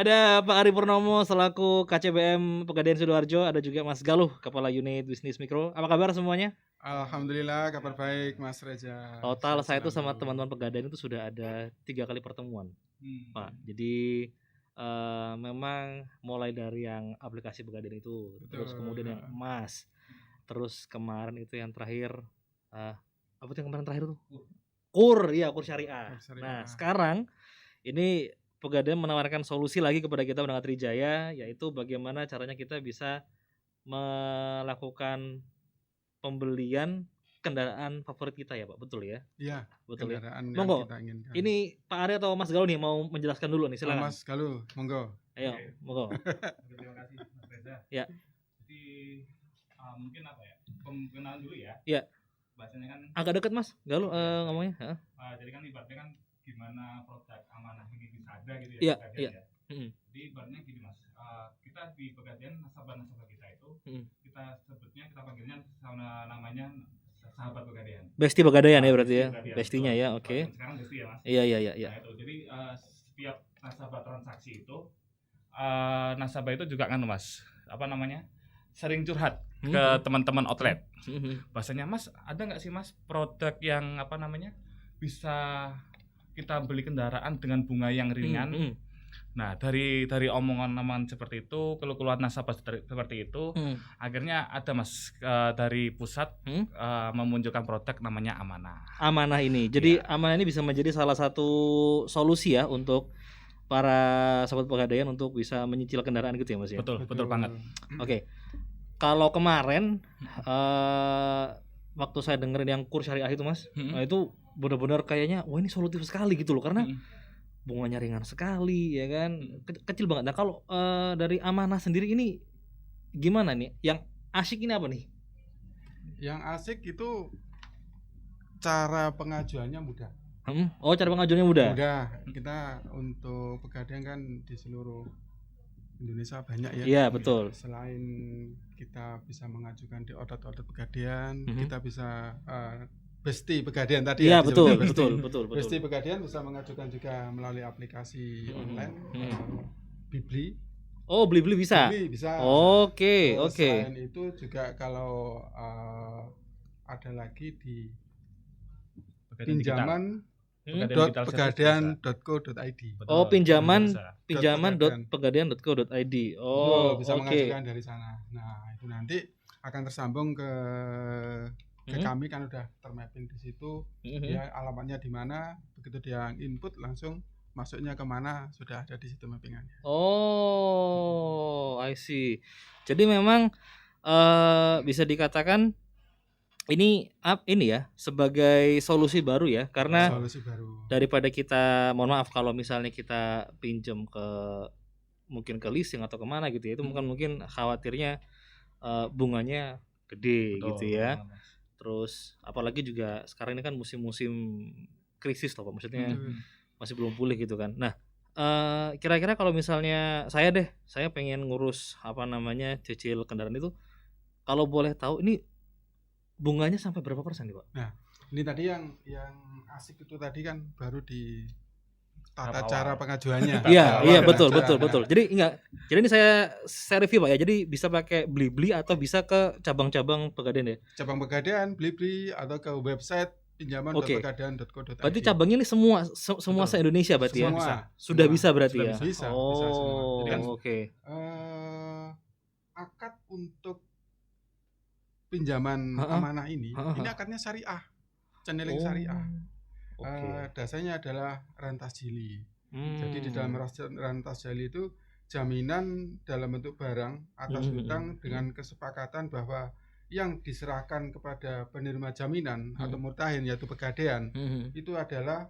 Ada Pak Ari Purnomo selaku KCBM Pegadaian Sidoarjo, ada juga Mas Galuh, Kepala Unit Bisnis Mikro. Apa kabar semuanya? Alhamdulillah kabar baik Mas Reza. Total Sehat saya itu selalu. sama teman-teman Pegadaian itu sudah ada 3 kali pertemuan, Pak. Jadi memang mulai dari yang aplikasi Pegadaian itu, terus kemudian yang emas, terus kemarin itu yang terakhir apa tuh yang kemarin terakhir tuh? KUR Syariah. Nah sekarang ini Pegadaian menawarkan solusi lagi kepada kita Undangan Trijaya, yaitu bagaimana caranya kita bisa melakukan pembelian kendaraan favorit kita ya Pak, betul ya? Iya, betul ya. kendaraan yang Monggo, kita inginkan. ini Pak Ari atau Mas Galuh nih mau menjelaskan dulu nih, silakan. Mas Galuh, monggo. Ayo, monggo. Terima kasih Mas Reza. Ya. Jadi mungkin apa ya? Pemkenaan dulu ya. Iya. Bahasanya kan Agak dekat Mas Galuh ngomongnya. jadi kan ibaratnya kan gimana produk amanah ini bisa ada gitu Iya, ya. iya. Ya. Jadi ibaratnya gini Mas, kita di Pegadaian nasabah-nasabah kita itu kita sebutnya, kita panggilnya sama namanya sahabat Pegadaian. Besti Pegadaian ya berarti ya. Bestinya ya, oke. Sekarang besti ya Mas. Iya. Nah, itu. Jadi setiap nasabah transaksi itu nasabah itu juga kan Mas, apa namanya? Sering curhat ke teman-teman outlet. Bahasanya Mas, ada nggak sih Mas produk yang apa namanya? Bisa kita beli kendaraan dengan bunga yang ringan. Nah, dari omongan-omongan seperti itu, keluhan nasabah seperti itu, akhirnya ada Mas dari pusat memunculkan produk namanya Amanah. Amanah ini. Jadi Amanah ini bisa menjadi salah satu solusi ya untuk para sahabat Pegadaian untuk bisa menyicil kendaraan gitu ya Mas ya. Betul banget. Oke. Kalau kemarin waktu saya dengerin yang KUR Syariah itu Mas, nah itu benar-benar kayaknya wah ini solutif sekali gitu loh, karena bunganya ringan sekali ya kan, kecil banget. Nah kalau dari Amanah sendiri ini gimana nih? Yang asik ini apa nih? Yang asik itu cara pengajuannya mudah. Oh, cara pengajuannya mudah? Mudah. Kita untuk Pegadaian kan di seluruh Indonesia banyak ya. Iya betul. Selain kita bisa mengajukan di outlet Pegadaian, kita bisa Besti Pegadaian tadi ya. Iya betul. Besti Pegadaian bisa mengajukan juga melalui aplikasi online. Blibli. Oh, Blibli bisa. Blibli bisa. Oke. Selain itu juga kalau ada lagi di pinjaman .pegadaian.co.id. Oh, pinjaman.pegadaian.co.id. Oh, bisa mengajukan dari sana. Nah, itu nanti akan tersambung ke kami, kan udah termapping di situ. Ya, alamatnya di mana, begitu dia input langsung masuknya kemana sudah ada di situ mappingannya. Oh, I see. Jadi memang bisa dikatakan ini ya sebagai solusi baru ya, karena solusi baru. Daripada kita, mohon maaf kalau misalnya kita pinjam ke mungkin ke leasing atau kemana gitu ya, itu mungkin khawatirnya bunganya gede. Betul, gitu ya. Terus apalagi juga sekarang ini kan musim-musim krisis loh Pak, maksudnya masih belum pulih gitu kan. Nah kira-kira kalau misalnya saya pengen ngurus apa namanya cicil kendaraan itu, kalau boleh tahu ini bunganya sampai berapa persen nih Pak? Nah, ini tadi yang asik itu tadi kan baru di tata cara pengajuannya. Iya betul. Jadi ini saya review Pak ya. Jadi bisa pakai Blibli atau bisa ke cabang-cabang Pegadaian ya. Cabang Pegadaian, Blibli atau ke website pinjaman.pegadaian.co.id. Berarti cabangnya ini semua se-Indonesia berarti ya. Sudah bisa berarti ya. Bisa semua. Jadi kan akad untuk pinjaman Amanah ini akadnya syariah, channeling syariah. Dasarnya adalah rantas jili. Jadi di dalam rantas jili itu jaminan dalam bentuk barang atas hutang dengan kesepakatan bahwa yang diserahkan kepada penerima jaminan atau murtahin yaitu Pegadaian itu adalah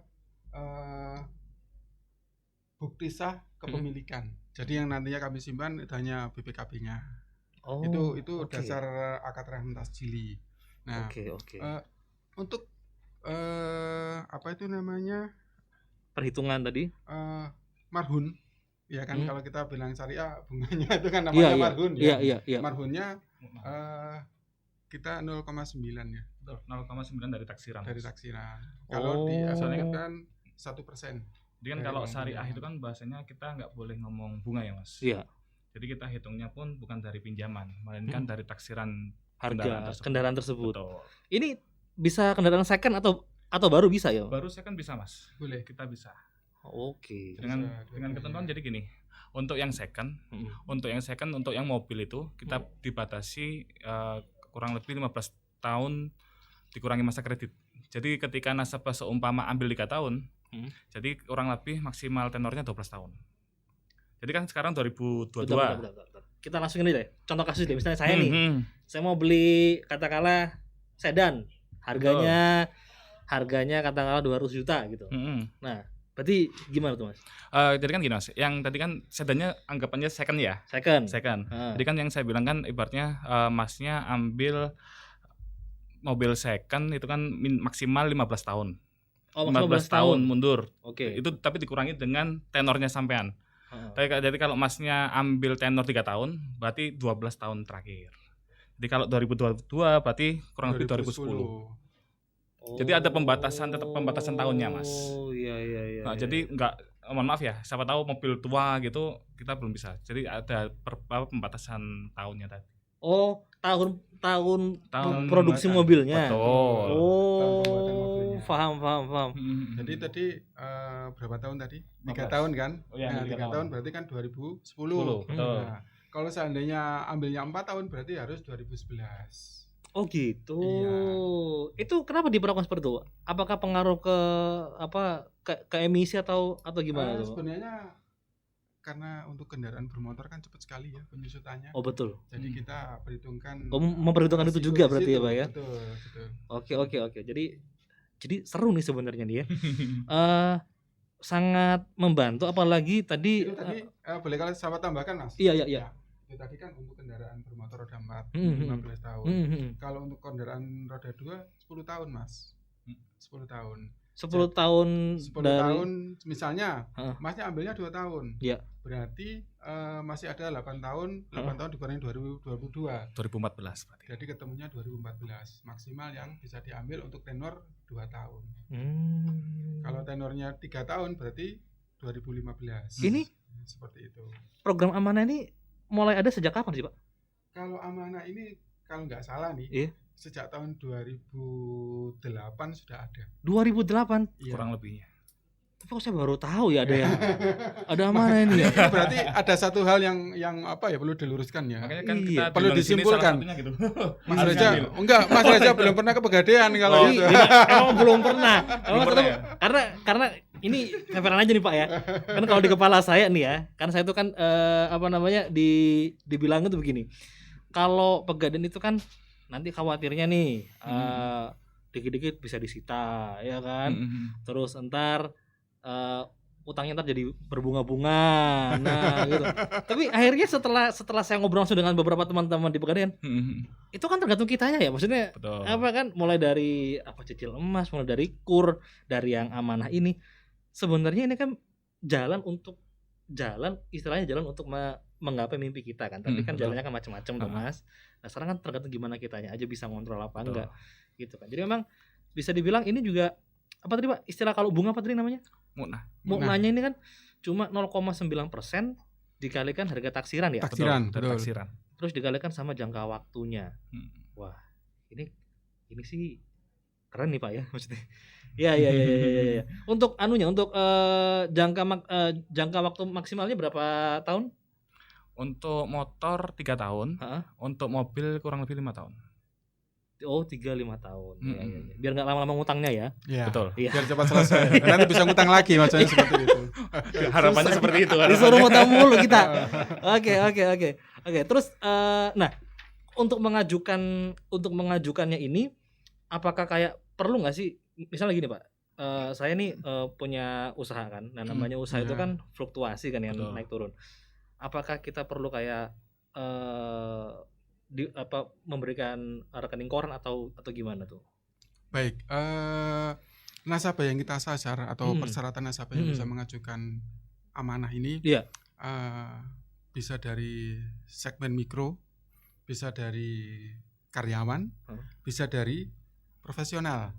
bukti sah kepemilikan. Jadi yang nantinya kami simpan hanya BPKB-nya. Itu dasar akad rantas jili. Nah, untuk apa itu namanya? Perhitungan tadi? Marhun. Ya kan kalau kita bilang syariah bunganya itu kan namanya marhun ya. Iya. Marhunnya kita 0,9 ya. 0,9 dari taksiran. Dari taksiran. Kalau di asalnya kan 1%. Jadi kan kalau syariah itu kan bahasanya kita nggak boleh ngomong bunga ya Mas. Iya. Jadi kita hitungnya pun bukan dari pinjaman, melainkan dari taksiran Harga kendaraan tersebut. Betul. Ini bisa kendaraan second atau baru bisa ya? Baru second bisa Mas. Boleh. Kita bisa. Oke. Dengan ketentuan jadi gini. Untuk yang second, untuk yang mobil itu kita dibatasi kurang lebih 15 tahun dikurangi masa kredit. Jadi ketika nasabah seumpama ambil 3 tahun, jadi kurang lebih maksimal tenornya 12 tahun. Jadi kan sekarang 2022. Bentar. Kita langsung ini deh. Contoh kasus deh, misalnya saya nih. Saya mau beli katakanlah sedan. Harganya katakanlah 200 juta gitu. Nah, berarti gimana tuh Mas? Jadi kan gini Mas, yang tadi kan sedannya anggapannya second ya? Second. Jadi kan yang saya bilang kan ibaratnya Masnya ambil mobil second itu kan maksimal 15 tahun. 15 tahun mundur. Oke. Itu tapi dikurangi dengan tenornya sampean. Jadi kalau Masnya ambil tenor 3 tahun, berarti 12 tahun terakhir. Jadi kalau 2022 berarti kurang lebih 2010. Jadi ada tetap pembatasan tahunnya Mas. Oh iya. Nah, jadi mohon maaf ya, siapa tahu mobil tua gitu kita belum bisa. Jadi ada pembatasan tahunnya tadi. Oh, tahun produksi mobilnya. Betul. Oh, paham. Jadi tadi berapa tahun tadi? 3 tahun kan? Oh, ya, 3 tahun berarti kan 2010. Betul. Nah, kalau seandainya ambilnya 4 tahun berarti harus 2011. Oh gitu. Iya. Itu kenapa diperlakukan seperti itu? Apakah pengaruh ke emisi atau gimana tuh? Sebenarnya karena untuk kendaraan bermotor kan cepat sekali ya penyusutannya. Oh betul. Jadi kita perhitungkan. Memperhitungkan itu juga berarti ya Pak ya. Betul. Oke. Jadi seru nih sebenarnya dia. Sangat membantu apalagi tadi. Itu tadi boleh kalau saya tambahkan Mas. Iya. Itu tadi kan untuk kendaraan bermotor roda 4 15 tahun. Kalau untuk kendaraan roda 2 10 tahun Mas. 10 tahun. 10 tahun 10 dari tahun misalnya Masnya ambilnya 2 tahun. Iya. Berarti masih ada 8 tahun. 8 tahun dikurangi 2022. 2014 berarti. Jadi ketemunya 2014 maksimal yang bisa diambil untuk tenor 2 tahun. Kalau tenornya 3 tahun berarti 2015. Ini seperti itu. Program amanah ini mulai ada sejak kapan sih Pak? Kalau amanah ini kalau nggak salah nih, sejak tahun 2008 sudah ada. 2008? Iya. Kurang lebihnya. Tapi kok saya baru tahu ya ada amanah ini ya. Berarti ada satu hal yang apa ya perlu diluruskan ya. Makanya kan kita perlu disimpulkan. Gitu. Mas Reza belum pernah ke Pegadaian kalau gitu. Emang belum pernah. Karena ini referan aja nih Pak ya. Kan kalau di kepala saya nih ya, kan saya itu kan dibilang itu begini. Kalau Pegadaian itu kan nanti khawatirnya nih dikit-dikit bisa disita ya kan. Terus entar utangnya ntar jadi berbunga-bunga. Nah gitu. Tapi akhirnya setelah saya ngobrol langsung dengan beberapa teman-teman di Pegadaian, itu kan tergantung kitanya ya. Maksudnya betul. Apa kan mulai dari cicil emas, mulai dari kur, dari yang amanah ini. Sebenarnya ini kan istilahnya jalan untuk menggapai mimpi kita kan. Tapi kan jalannya kan macam-macam tuh Mas. Nah sekarang kan tergantung gimana kitanya aja bisa ngontrol apa enggak gitu kan. Jadi memang bisa dibilang ini juga apa tadi Pak istilah kalau bunga apa tadi namanya? Munahnya ini kan cuma 0,9% dikalikan harga taksiran ya. Taksiran. Terus dikalikan sama jangka waktunya. Wah ini sih keren nih Pak ya maksudnya. Ya. Untuk jangka waktu maksimalnya berapa tahun? Untuk motor 3 tahun, untuk mobil kurang lebih 5 tahun. Oh 3-5 tahun. Ya. Biar nggak lama-lama ngutangnya ya. Betul. Ya. Biar cepat selesai. Nanti bisa ngutang lagi macamnya seperti itu. Harapannya seperti itu. Disuruh ngutang mulu kita. Oke. Terus nah untuk mengajukannya ini apakah kayak perlu nggak sih misalnya gini Pak, saya nih punya usaha kan, nah namanya usaha itu kan fluktuasi kan yang naik turun. Apakah kita perlu kayak memberikan rekening koran atau gimana tuh? Baik, nasabah yang kita sasar atau persyaratan nasabah yang bisa mengajukan amanah ini bisa dari segmen mikro, bisa dari karyawan, bisa dari profesional.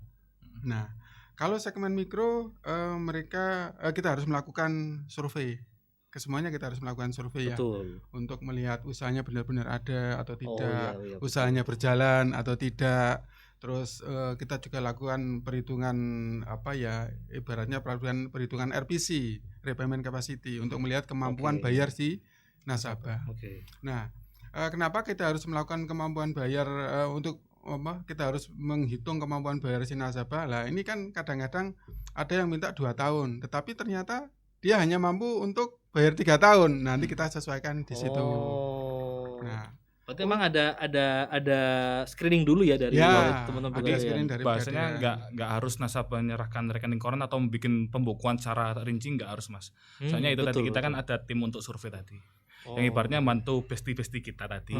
Nah, Kalau segmen mikro mereka kita harus melakukan survei. Kesemuanya kita harus melakukan survei ya. Betul. Untuk melihat usahanya benar-benar ada atau tidak, iya, usahanya berjalan atau tidak. Terus kita juga lakukan perhitungan ibaratnya perhitungan RPC, repayment capacity, untuk melihat kemampuan bayar si nasabah. Nah, kenapa kita harus melakukan kemampuan bayar kita harus menghitung kemampuan bayar si nasabah? Lah ini kan kadang-kadang ada yang minta 2 tahun, tetapi ternyata dia hanya mampu untuk bayar 3 tahun. Nanti kita sesuaikan di situ. Nah, berarti emang ada screening dulu ya dari teman-teman pegadaian. Bahasanya nggak harus nasabah menyerahkan rekening koran atau bikin pembukuan secara rinci, nggak harus, Mas. Soalnya itu tadi kita kan ada tim untuk survei tadi. Yang ibaratnya bantu besti-besti kita tadi,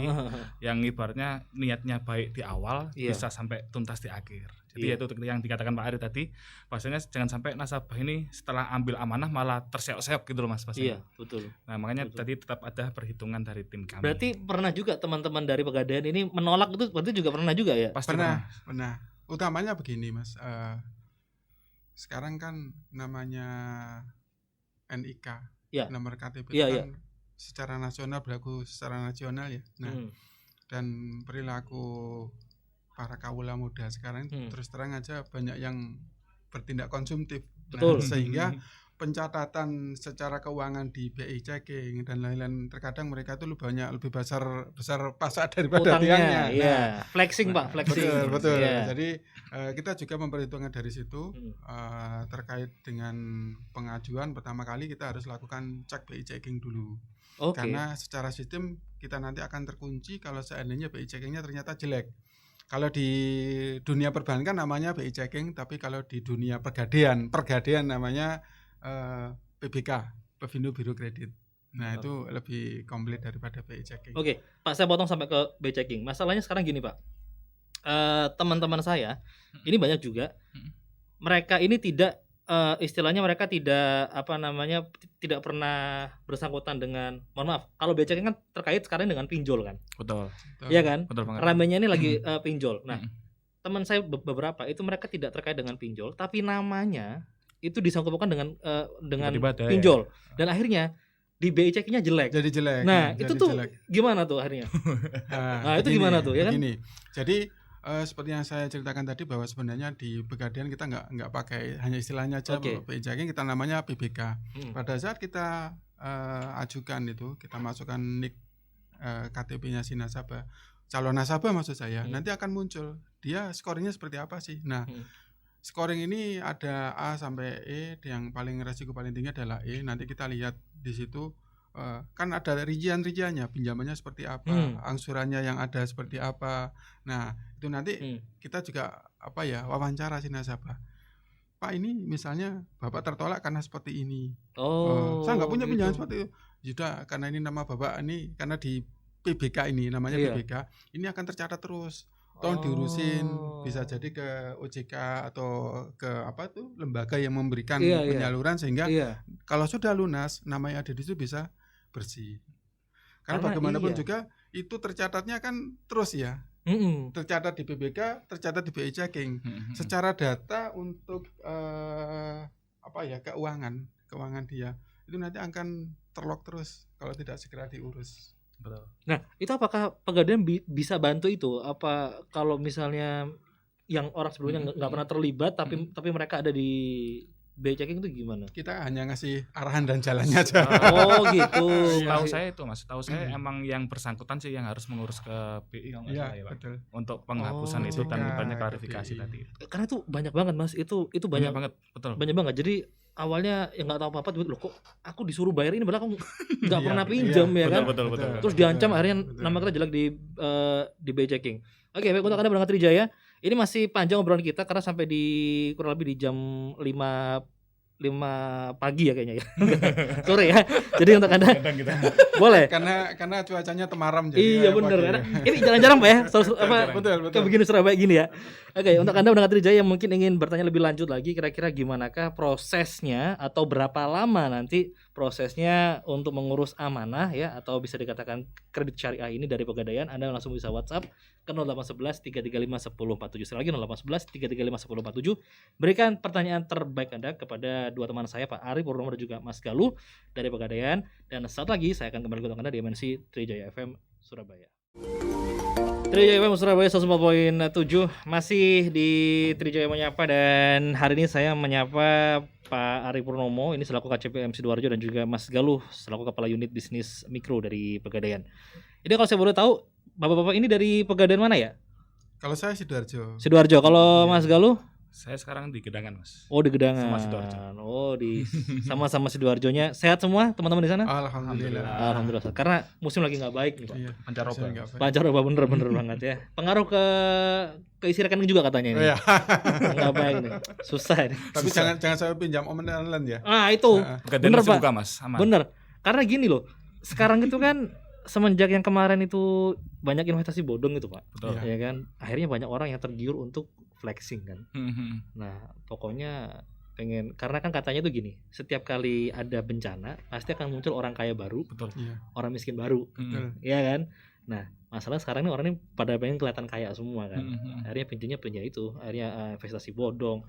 yang ibaratnya niatnya baik di awal bisa sampai tuntas di akhir. Jadi itu yang dikatakan Pak Ari tadi, bahasanya jangan sampai nasabah ini setelah ambil amanah malah terseok-seok gitu loh, Mas. Iya, betul. Nah, makanya tadi tetap ada perhitungan dari tim kami. Berarti pernah juga teman-teman dari Pegadaian ini menolak itu, berarti juga pernah juga ya? Pasti pernah. Utamanya begini, Mas. Sekarang kan namanya NIK, nomor KTP kan secara nasional, berlaku secara nasional ya. Nah, dan perilaku para kawula muda sekarang terus terang aja banyak yang bertindak konsumtif. Betul. Nah, sehingga pencatatan secara keuangan di BI checking dan lain-lain, terkadang mereka itu lebih besar pasak daripada tiangnya. Iya. Flexing, Pak, flexing. Betul. Jadi kita juga memperhitungkan dari situ terkait dengan pengajuan. Pertama kali kita harus lakukan cek BI checking dulu. Karena secara sistem kita nanti akan terkunci kalau seandainya BI checkingnya ternyata jelek. Kalau di dunia perbankan namanya BI checking, tapi kalau di dunia pergadaian namanya PBK, Pevindo Biro Kredit. Nah, itu lebih komplit daripada BI checking. Pak, saya potong sampai ke BI checking. Masalahnya sekarang gini, Pak. Teman-teman saya ini banyak juga. Mereka ini tidak istilahnya mereka tidak tidak pernah bersangkutan dengan, mohon maaf, kalau BI checking kan terkait sekarang dengan pinjol kan. Betul. Iya kan? Betul banget. Ramenya ini lagi pinjol. Nah, teman saya beberapa itu mereka tidak terkait dengan pinjol, tapi namanya itu disangkut-pautkan dengan pinjol. Dan akhirnya di BI checkingnya jelek. Jadi jelek. Nah, itu tuh gimana tuh akhirnya? Itu gimana tuh ya kan? Jadi seperti yang saya ceritakan tadi, bahwa sebenarnya di Pegadaian kita nggak pakai, hanya istilahnya aja BI checking, kita namanya PBK. Pada saat kita ajukan itu, kita masukkan NIK KTP-nya si nasabah, calon nasabah maksud saya, nanti akan muncul dia scoringnya seperti apa sih. Nah, scoring ini ada A sampai E, yang paling resiko paling tinggi adalah E. Nanti kita lihat di situ kan ada rincian-rinciannya, pinjamannya seperti apa, angsurannya yang ada seperti apa. Nah, itu nanti kita juga wawancara si nasabah. Pak, ini misalnya Bapak tertolak karena seperti ini. Saya nggak punya pinjaman seperti itu. Sudah, karena ini nama Bapak ini, karena di PBK ini namanya PBK, ini akan tercatat terus. Tolong diurusin, bisa jadi ke OJK atau ke lembaga yang memberikan penyaluran, sehingga kalau sudah lunas, nama yang ada di situ bisa bersih. Karena bagaimanapun juga itu tercatatnya kan terus ya. Tercatat di PBK, tercatat di BI checking. Secara data untuk keuangan dia itu nanti akan terlok terus kalau tidak segera diurus. Betul. Nah, itu apakah Pegadaian bisa bantu itu? Apa kalau misalnya yang orang sebelumnya nggak pernah terlibat, tapi mereka ada di BI checking itu gimana? Kita hanya ngasih arahan dan jalannya aja. Gitu. Tahu saya itu, Mas. Tahu saya emang yang bersangkutan sih yang harus mengurus ke BI kalau nggak salah ya, Pak. Betul. Untuk penghapusan itu dan banyak klarifikasi tadi. Karena itu banyak banget, Mas. Itu banyak banget, betul. Banyak banget. Jadi awalnya yang nggak tahu apa-apa, loh kok aku disuruh bayar ini, padahal kamu nggak pernah pinjam ya kan? Betul. Terus diancam, akhirnya nama kita jelek di BI checking. Oke, baik, untuk Anda berangkat Trijaya. Ini masih panjang obrolan kita karena sampai di kurang lebih di jam 5 pagi ya kayaknya ya. Sore ya. Jadi untuk Anda boleh. Karena cuacanya temaram jadi. Iya benar. Ini jarang-jarang Pak ya. Betul. Kayak begini Surabaya gini ya. Oke, untuk Anda pendengar Trijaya yang mungkin ingin bertanya lebih lanjut lagi, kira-kira gimanakah prosesnya atau berapa lama nanti prosesnya untuk mengurus amanah ya atau bisa dikatakan kredit syariah ini dari Pegadaian, Anda langsung bisa WhatsApp ke 0811 335 1047. Sekali lagi 0811 335 1047. Berikan pertanyaan terbaik Anda kepada dua teman saya, Pak Ari Purnomo dan juga Mas Galuh dari Pegadaian, dan saat lagi saya akan kembali ke Anda di MNC Trijaya FM Surabaya. Trijaya FM Surabaya 104.7 masih di Trijaya Menyapa, dan hari ini saya menyapa Pak Ari Purnomo ini selaku KCP MC Sidoarjo dan juga Mas Galuh selaku Kepala Unit Bisnis Mikro dari Pegadaian. Ini kalau saya boleh tahu, Bapak-bapak ini dari Pegadaian mana ya? Kalau saya Sidoarjo. Sidoarjo. Kalau Mas Galuh? Saya sekarang di Gedangan, Mas. Oh, di Gedangan. Sama Sidoarjo. Oh, di sama-sama Sidoarjonya. Sehat semua teman-teman di sana? Alhamdulillah. Alhamdulillah. Karena musim lagi nggak baik nih, Pak. Iya, Pancaroba. Pancaroba bener banget ya. Pengaruh ke isi rekening juga katanya ini. Iya. Nggak baik nih. Susah ini. Tapi jangan saya pinjam online ya. Ah, itu. Pegadaian Bener, masih Pak. buka, Mas. Aman. Bener. Karena gini loh. Sekarang itu kan semenjak yang kemarin itu banyak investasi bodong itu, Pak. Betul. Ya kan? Akhirnya banyak orang yang tergiur untuk flexing kan. Mhm. Nah, pokoknya pengen, karena kan katanya tuh gini, setiap kali ada bencana pasti akan muncul orang kaya baru, Betul. Iya. orang miskin baru, Mhm. ya kan? Nah, masalah sekarang ini orang ini pada pengen kelihatan kaya semua kan. Mhm. Akhirnya pinjamnya itu, akhirnya investasi bodong,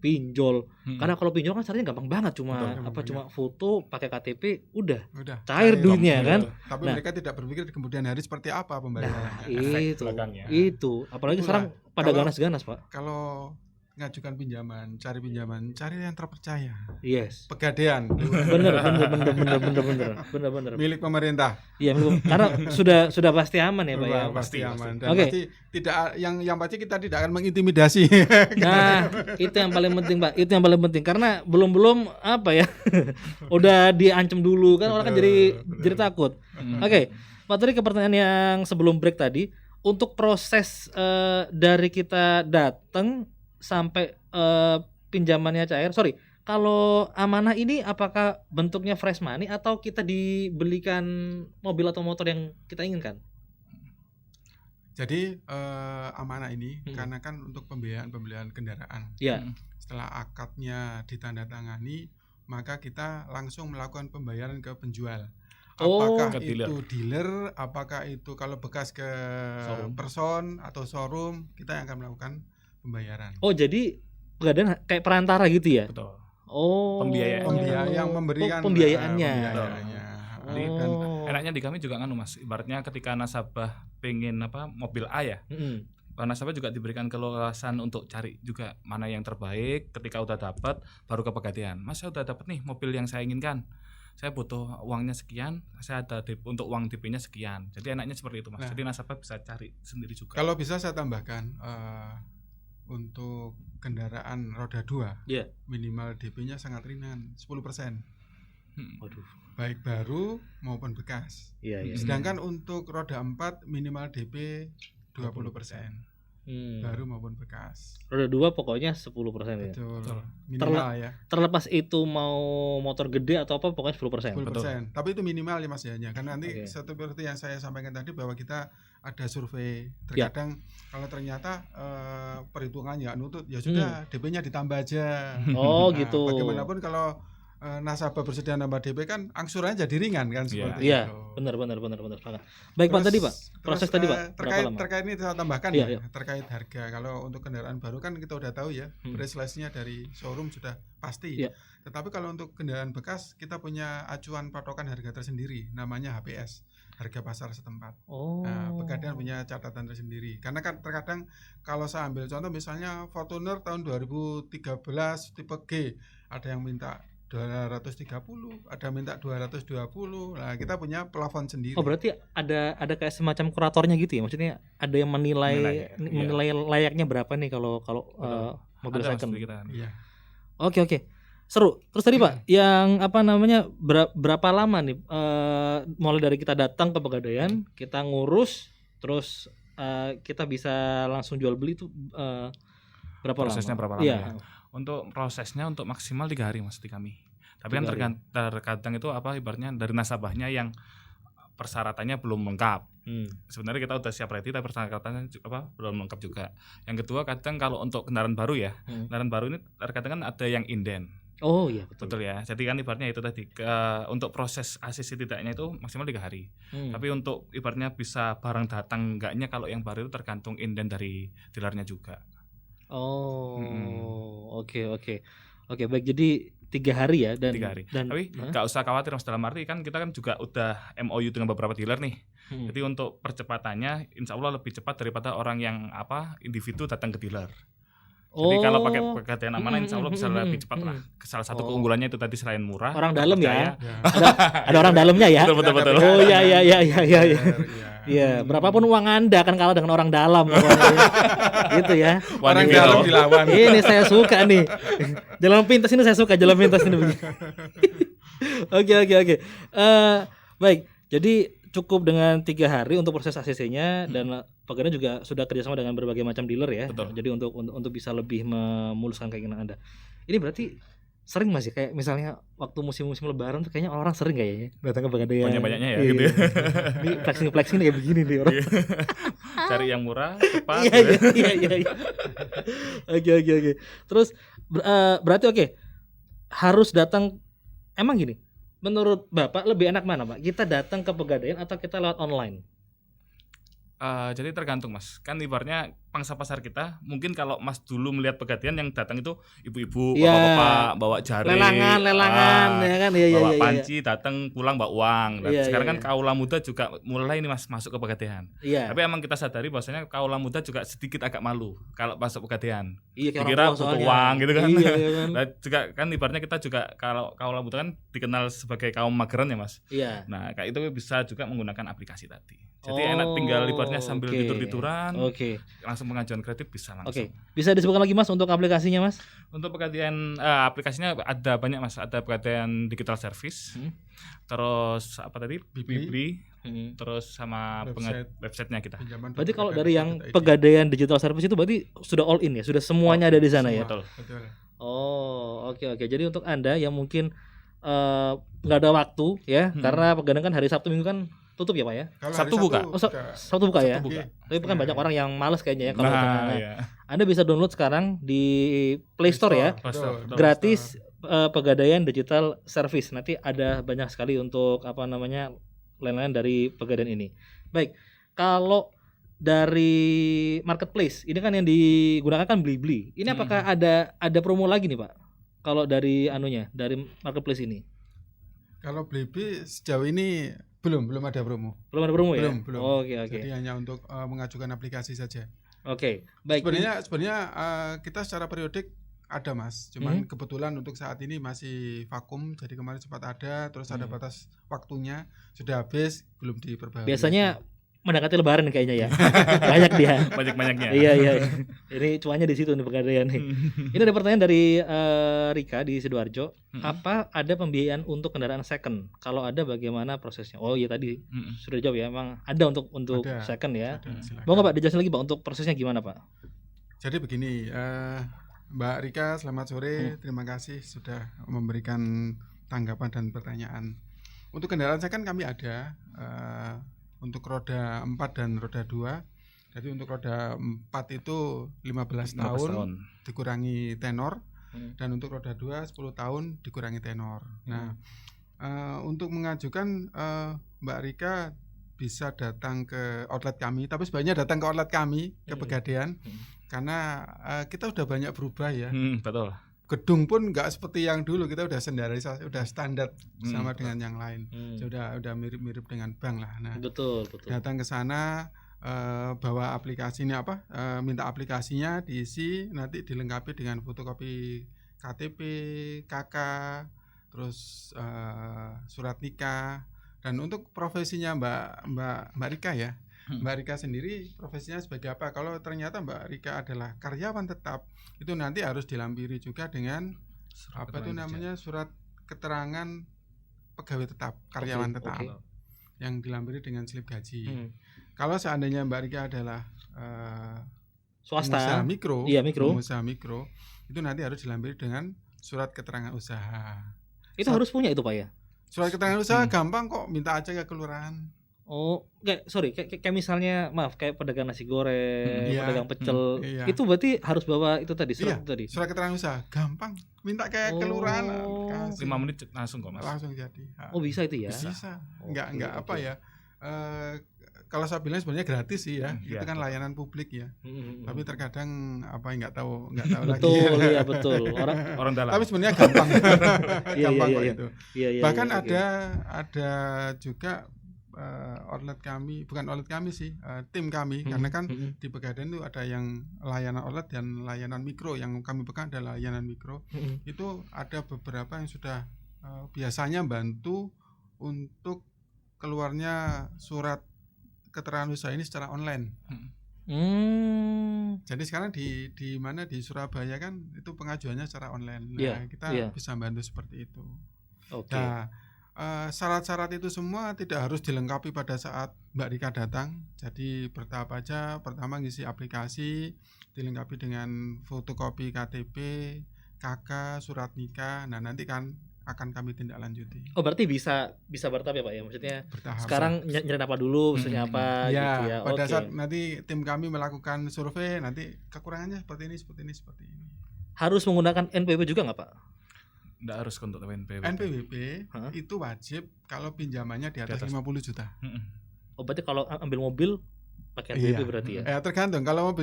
pinjol. Mhm. Karena kalau pinjol kan caranya gampang banget, cuma Betul, apa gampang, cuma foto, pakai KTP, udah Udah. cair duitnya Betul. kan. Tapi Nah. mereka tidak berpikir di kemudian hari seperti apa Nah, pembayarannya. efek itu, belakangnya. apalagi Itulah. sekarang pada Kalau- ganas-ganas, Pak. Kalau ngajukan pinjaman, cari yang terpercaya. Yes. Pegadaian Bener. milik pemerintah. Iya, karena sudah pasti aman ya, Pak ya. Pasti Pasti, aman. pasti. Dan Oke. pasti tidak yang pasti kita tidak akan mengintimidasi. Nah, itu yang paling penting, Pak. Itu yang paling penting karena belum apa ya. Udah diancam dulu kan, orang kan jadi takut. Mhm. Oke, Pak Turi, ke pertanyaan yang sebelum break tadi, untuk proses dari kita datang sampai pinjamannya cair. Sorry, kalau amanah ini apakah bentuknya fresh money atau kita dibelikan mobil atau motor yang kita inginkan? Jadi amanah ini Hmm. karena kan untuk pembiayaan kendaraan. Ya. Mhm. Setelah akadnya ditandatangani, maka kita langsung melakukan pembayaran ke penjual. Oh. Apakah Ke itu dealer, apakah itu kalau bekas ke Showroom. person atau showroom, kita yang akan melakukan pembayaran. Oh, jadi Pegadaian kayak perantara gitu ya? Betul. Oh. Pembiayaan. Pembiayaan yang memberikan pembiayaannya. pembiayaannya. Oh. Dan Enaknya di kami juga Mas, ibaratnya ketika nasabah pengen mobil A ya, Mm-mm. nasabah juga diberikan keleluasan untuk cari juga mana yang terbaik. Ketika udah dapat baru ke Pegadaian. Mas, saya udah dapat nih mobil yang saya inginkan. Saya butuh uangnya sekian, saya ada untuk uang DP-nya sekian. Jadi enaknya seperti itu, Mas. Nah. Jadi nasabah bisa cari sendiri juga. kalau bisa saya tambahkan untuk kendaraan roda 2, Iya. minimal DP-nya sangat ringan, 10%, Waduh. baik baru maupun bekas. Iya. Sedangkan untuk roda 4 minimal DP 20%, baru maupun bekas. Roda 2 pokoknya 10% ya. Betul. Minimal ya. Terlepas itu mau motor gede atau apa, pokoknya 10%. 10%. Tapi itu minimal ya Mas ya. Karena nanti Oke. seperti yang saya sampaikan tadi bahwa kita ada survei. Ya. Terkadang kalau ternyata perhitungannya nutut, ya sudah DP-nya ditambah aja. Oh, Nah, gitu. Bagaimanapun kalau nasabah bersedia nambah DP kan angsurannya jadi ringan kan seperti Iya, itu. benar banget. Baik, Pak, tadi, Pak. Proses tadi, Pak. Berapa lama? Terkait ini saya tambahkan Iya, ya, iya. terkait harga. Kalau untuk kendaraan baru kan kita udah tahu ya, price list-nya dari showroom sudah pasti. Iya. Tetapi kalau untuk kendaraan bekas kita punya acuan patokan harga tersendiri, namanya HPS, harga pasar setempat. Oh. Nah, Pegadaian punya catatan tersendiri. Karena kan terkadang kalau saya ambil contoh misalnya Fortuner tahun 2013 tipe G, ada yang minta 230, ada minta 220. Nah, kita punya plafon sendiri. Oh, berarti ada kayak semacam kuratornya gitu ya? Maksudnya ada yang menilai layaknya berapa nih kalau mobil Ada, Mas, second. di kita. Iya. Oke. Seru. Terus tadi, Pak, yang apa namanya, berapa lama nih mulai dari kita datang ke Pegadaian, kita ngurus, terus kita bisa langsung jual beli itu berapa Prosesnya lama? berapa lama Iya. ya? Untuk prosesnya untuk maksimal 3 hari, Mas, di kami. Tapi kan 3 terkadang itu ibaratnya dari nasabahnya yang persyaratannya belum lengkap. Sebenarnya kita udah siap ready tapi persyaratannya belum lengkap juga. Yang kedua, kadang kalau untuk kendaraan baru ya, kendaraan baru ini terkadang kan ada yang inden. Oh iya betul. Betul ya. Jadi kan ibaratnya itu tadi untuk proses ACC tidaknya itu maksimal 3 hari. Tapi untuk ibaratnya bisa barang datang enggaknya kalau yang baru itu tergantung inden dari dealernya juga. Oke. Oke, baik. Jadi 3 hari ya 3 hari. Tapi nggak usah khawatir Mas, dalam arti kan kita kan juga udah MOU dengan beberapa dealer nih. Jadi untuk percepatannya insya Allah lebih cepat daripada orang yang individu datang ke dealer. Jadi kalau pakai pegadaian amanah insya Allah bisa lebih cepat lah. Salah satu keunggulannya itu tadi selain murah. Orang dalam ya. Ada orang dalamnya ya. Betul. Oh iya. Iya, berapapun uang Anda akan kalah dengan orang dalam pokoknya. Gitu ya. Orang dalam dilawan. Ini saya suka nih. Jalan pintas ini saya suka jalan pintas ini. Oke. Baik. Jadi cukup dengan 3 hari untuk proses ACC-nya dan pegadaian juga sudah kerjasama dengan berbagai macam dealer ya. Betul. Jadi untuk bisa lebih memuluskan keinginan Anda. Ini berarti sering Mas ya, kayak misalnya waktu musim-musim lebaran tuh kayaknya orang sering kayaknya datang ke pegadaian. Banyak-banyaknya ya gitu ya. Ini flexing kayak begini nih orang. Cari yang murah, cepat. Iya. Oke. Terus berarti harus datang. Emang gini, menurut Bapak lebih enak mana Pak? Kita datang ke pegadaian atau kita lewat online? Jadi tergantung Mas, kan ibaratnya pangsa pasar kita mungkin kalau Mas dulu melihat pegadaian yang datang itu ibu-ibu, bapak-bapak bawa jaring, lelangan ya kan, bawa panci, datang pulang bawa uang. Sekarang kan kaula muda juga mulai ini Mas masuk ke pegadaian. Tapi emang kita sadari bahwasanya kaula muda juga sedikit agak malu kalau masuk pegadaian. Dikira butuh uang gitu kan. Nah, juga kan ibaratnya kita juga kalau kaula muda kan dikenal sebagai kaum mageran ya Mas. Nah kayak itu bisa juga menggunakan aplikasi tadi. Jadi enak tinggal ibaratnya sambil tidur-tiduran, langsung pengajuan kredit bisa langsung. Bisa disebutkan lagi Mas untuk aplikasinya Mas? Untuk pegadaian aplikasinya ada banyak Mas, ada pegadaian digital service, terus apa tadi Bibli, terus sama websitenya kita. Berarti kalau dari yang pegadaian digital service itu berarti sudah all in ya, sudah semuanya ada di sana ya. Betul. Oke. Jadi untuk Anda yang mungkin nggak ada waktu ya, karena pegadaian kan hari Sabtu Minggu kan tutup ya Pak ya? Sabtu buka. Sabtu buka ya? Tapi kan banyak orang yang malas kayaknya ya kalau Anda bisa download sekarang di Play Store ya. Gratis pegadaian digital service. Nanti ada banyak sekali untuk lain-lain dari pegadaian ini. Baik. Kalau dari marketplace, ini kan yang digunakan kan Blibli. Ini apakah ada promo lagi nih Pak? Kalau dari dari marketplace ini? Kalau Blibli sejauh ini belum ada promo. Belum ada promo ya? Belum. Oke. Jadi hanya untuk mengajukan aplikasi saja. Oke, baik. Sebenarnya kita secara periodik ada Mas. Cuman kebetulan untuk saat ini masih vakum. Jadi kemarin sempat ada, terus ada batas waktunya sudah habis, belum diperbarui. Biasanya mendekati lebaran kayaknya ya. Banyak dia. Banyak-banyaknya. Iya. Ini cuannya di situ nih pegadaian nih. Ini ada pertanyaan dari Rika di Sidoarjo. Apa ada pembiayaan untuk kendaraan second? Kalau ada bagaimana prosesnya? Oh iya tadi sudah jawab ya. Emang ada untuk ada, second ya. Mau nggak Pak dijelasin lagi Pak untuk prosesnya gimana Pak? Jadi begini, Mbak Rika selamat sore. Terima kasih sudah memberikan tanggapan dan pertanyaan. Untuk kendaraan second kami ada. Untuk roda 4 dan roda 2. Jadi untuk roda 4 itu 15 tahun dikurangi tenor, dan untuk roda 2 10 tahun dikurangi tenor. Nah, untuk mengajukan Mbak Rika bisa datang ke outlet kami, tapi sebaiknya datang ke outlet kami ke Pegadaian karena kita udah banyak berubah ya. Betul. Gedung pun nggak seperti yang dulu, kita udah standarisasi, udah standar sama dengan yang lain. Udah mirip-mirip dengan bank lah. Nah, betul. Datang ke sana, bawa aplikasinya minta aplikasinya diisi, nanti dilengkapi dengan fotokopi KTP, KK, terus surat nikah. Dan untuk profesinya Mbak Rika ya. Mbak Rika sendiri profesinya sebagai apa? Kalau ternyata Mbak Rika adalah karyawan tetap, itu nanti harus dilampiri juga dengan surat keterangan pegawai tetap, karyawan tetap, yang dilampiri dengan slip gaji. Kalau seandainya Mbak Rika adalah swasta, pengusaha mikro, itu nanti harus dilampiri dengan surat keterangan usaha. Itu harus punya itu Pak ya? Surat keterangan usaha gampang kok, minta aja ke kelurahan. Oh, kayak misalnya maaf kayak pedagang nasi goreng, Iya. pedagang pecel, Iya. itu berarti harus bawa itu tadi surat Iya, itu tadi. surat keterangan usaha gampang, minta kayak kelurahan Oh. kasih 5 menit langsung kok Mas. langsung jadi. Oh, bisa itu ya. Bisa. Oke, Enggak apa oke. ya? Kalau saya bilang sebenarnya gratis sih ya. Iya, Itu kan betul. layanan publik ya. Mm-mm. Tapi terkadang enggak tahu lagi. Betul, iya betul. Orang Orang dalam. Tapi sebenarnya gampang. Iya, Gampang iya, kok iya. itu. iya Bahkan iya, oke. ada juga outlet kami, bukan outlet kami sih, tim kami, karena kan Mm-mm. di Pegadaian itu ada yang layanan outlet dan layanan mikro. Yang kami pegang adalah layanan mikro. Mm-mm. Itu ada beberapa yang sudah biasanya bantu untuk keluarnya surat keterangan usaha ini secara online. Jadi sekarang di mana di Surabaya kan itu pengajuannya secara online. Nah, Iya, kita iya. bisa bantu seperti itu. Oke. Nah, syarat-syarat itu semua tidak harus dilengkapi pada saat Mbak Rika datang. Jadi bertahap aja. Pertama ngisi aplikasi, dilengkapi dengan fotokopi KTP, KK, surat nikah. Nah, nanti kan akan kami tindak lanjuti. Oh, berarti bisa bertahap ya Pak ya? Maksudnya Bertahap. sekarang nyari apa dulu, maksudnya apa ya, gitu ya. pada Oke. saat nanti tim kami melakukan survei, nanti kekurangannya seperti ini. Harus menggunakan NPWP juga nggak Pak? Enggak harus untuk NPWP. NPWP Hah? itu wajib kalau pinjamannya di atas Di atas. 50 juta. Mm-mm. Oh, berarti kalau ambil mobil pakai NPWP Iya. berarti ya? Tergantung. Kalau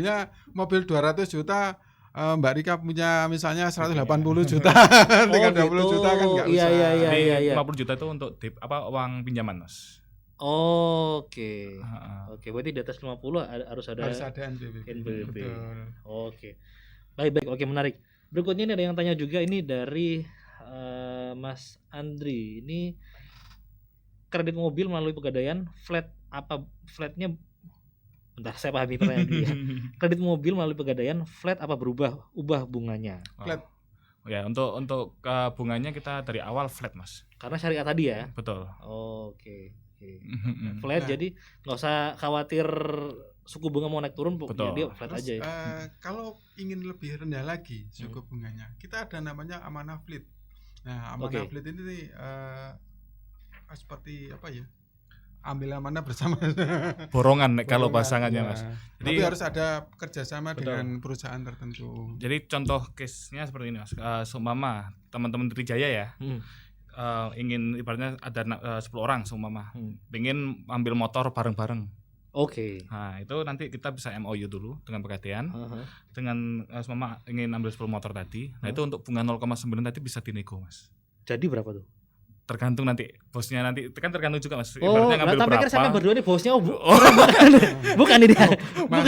mobil 200 juta, Mbak Rika punya misalnya 180 juta, 30 gitu. juta kan nggak Iya, usah. iya, iya. Jadi 50 juta itu untuk uang pinjaman Mas. Oke. Heeh. Oke, berarti di atas 50 harus ada. Harus ada NPWP. NPWP. Betul. Oke. Baik, oke, menarik. Berikutnya ini ada yang tanya juga, ini dari Mas Andri. Ini kredit mobil melalui Pegadaian, flatnya bentar, saya pahami pertanyaan dulu ya. Kredit mobil melalui Pegadaian, flat apa ubah bunganya? Flat. Oh ya, untuk bunganya kita dari awal flat Mas. Karena syariah tadi ya. Betul. Oke. Mm-mm. Flat, Nah. jadi nggak usah khawatir suku bunga mau naik turun, Betul. dia flat Terus aja ya. kalau ingin lebih rendah lagi suku bunganya, kita ada namanya amanah fleet. Nah, amanah Oke. fleet ini seperti apa ya? Ambil amanah bersama. Borongan kalau Borongan, pasangannya ya. Mas. Tapi Jadi harus ada kerjasama Betul. dengan perusahaan tertentu. Jadi contoh case-nya seperti ini Mas. Seumpama teman-teman Trijaya ya, ingin ibaratnya ada 10 orang seumpama, pengen ambil motor bareng-bareng. Oke. Nah, itu nanti kita bisa MOU dulu dengan Pegadaian, Heeh. dengan seumpama ingin ambil 10 motor tadi. Nah, itu untuk bunga 0,9 tadi bisa dinego Mas. Jadi berapa tuh? Tergantung nanti bosnya, nanti kan tergantung juga Mas. Oh, Ibaratnya ngambil tapi berapa. kan sampai berdua nih bosnya. Oh, Bukan ini dia. Mas,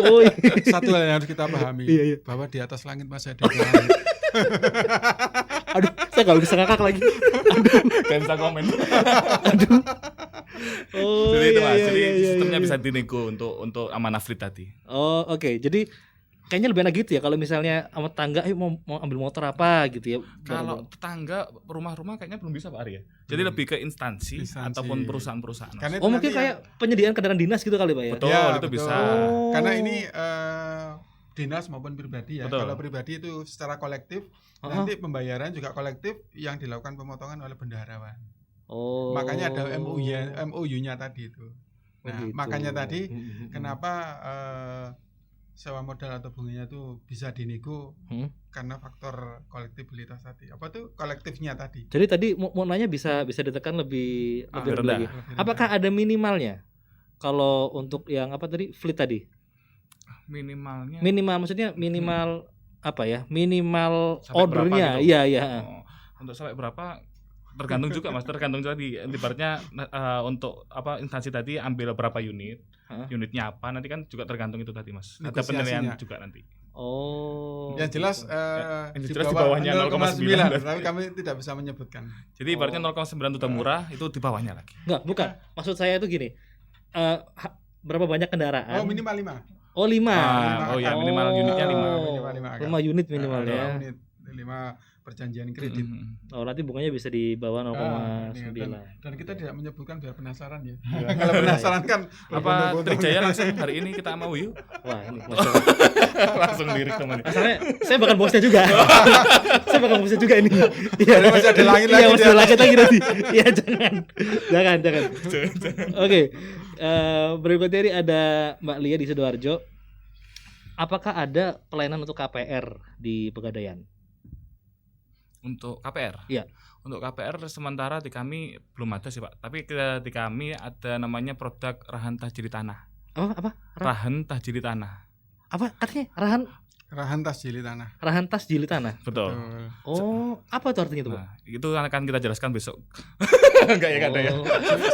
Oh, iya. satu hal yang harus kita pahami, Iya, iya. bahwa di atas langit masih ada langit. Aduh, saya nggak bisa ngakak lagi. gak bisa komen. Oh, Jadi itu iya, Mas, iya, jadi iya, iya, sistemnya iya. bisa dinego untuk amanah fleet tadi. Oh, oke. Jadi kayaknya lebih enak gitu ya kalau misalnya sama tetangga mau ambil motor apa gitu ya. Kalau tetangga rumah-rumah kayaknya belum bisa Pak Ari ya. Jadi lebih ke instansi ataupun perusahaan-perusahaan. Mas. Karena itu Oh, mungkin nanti kayak penyediaan kendaraan dinas gitu kali Pak ya. Betul, Ya, itu betul. bisa. Oh. Karena ini dinas maupun pribadi ya. Betul. Kalau pribadi itu secara kolektif, nanti pembayaran juga kolektif yang dilakukan pemotongan oleh bendaharawan. Oh. Makanya ada MOU-nya tadi itu. Oh, Nah, gitu. makanya tadi kenapa sewa modal atau bunganya itu bisa dinego karena faktor kolektibilitas tadi. Apa tuh kolektifnya tadi? Jadi tadi mau nanya bisa ditekan lebih rendah. lagi. Apakah ada minimalnya? Kalau untuk yang apa tadi fleet tadi? Minimalnya Minimal maksudnya minimal apa ya? Minimal Sampai ordernya. berapa gitu? Iya. Oh, untuk sampai berapa tergantung juga Mas, tergantung tadi ibaratnya untuk apa instansi tadi ambil berapa unit, unitnya apa, nanti kan juga tergantung itu tadi Mas. Ada penilaian juga nanti. Oh. Yang jelas Yang jelas di bawahnya 0,9. tapi kami tidak bisa menyebutkan. Jadi ibaratnya 0,9 itu udah murah, itu di bawahnya lagi. Enggak, bukan. Maksud saya itu gini. Berapa banyak kendaraan? Oh, minimal 5. Oh, 5. Oh ya, minimal unitnya 5. Minimal 5. 5 unit minimalnya. 5. perjanjian kredit. Oh, nanti bunganya bisa di bawah 0,9. Dan kita tidak menyebutkan biar penasaran ya. Kalau penasaran kan apa Trijaya langsung hari ini kita mau yuk. Wah, ini langsung lirik teman. Masalahnya saya bakal bosnya juga. Saya bakal bosnya juga ini. Iya, masih ada langit lagi. Iya, masih ada langit lagi nanti. Iya, jangan. Oke. Berikutnya ini ada Mbak Lia di Sidoarjo. Apakah ada pelayanan untuk KPR di Pegadaian? Untuk KPR? Iya. Untuk KPR sementara di kami belum ada sih Pak. Tapi di kami ada namanya produk Rahan Tajiri Tanah. Apa? Rahan Tajiri Tanah. Apa katanya? Rahan Tas Jili Tanah. Rahan Tas Jili Tanah. Betul. Oh, apa itu artinya itu, Pak? Nah, itu akan kita jelaskan besok. Enggak ya kata ya.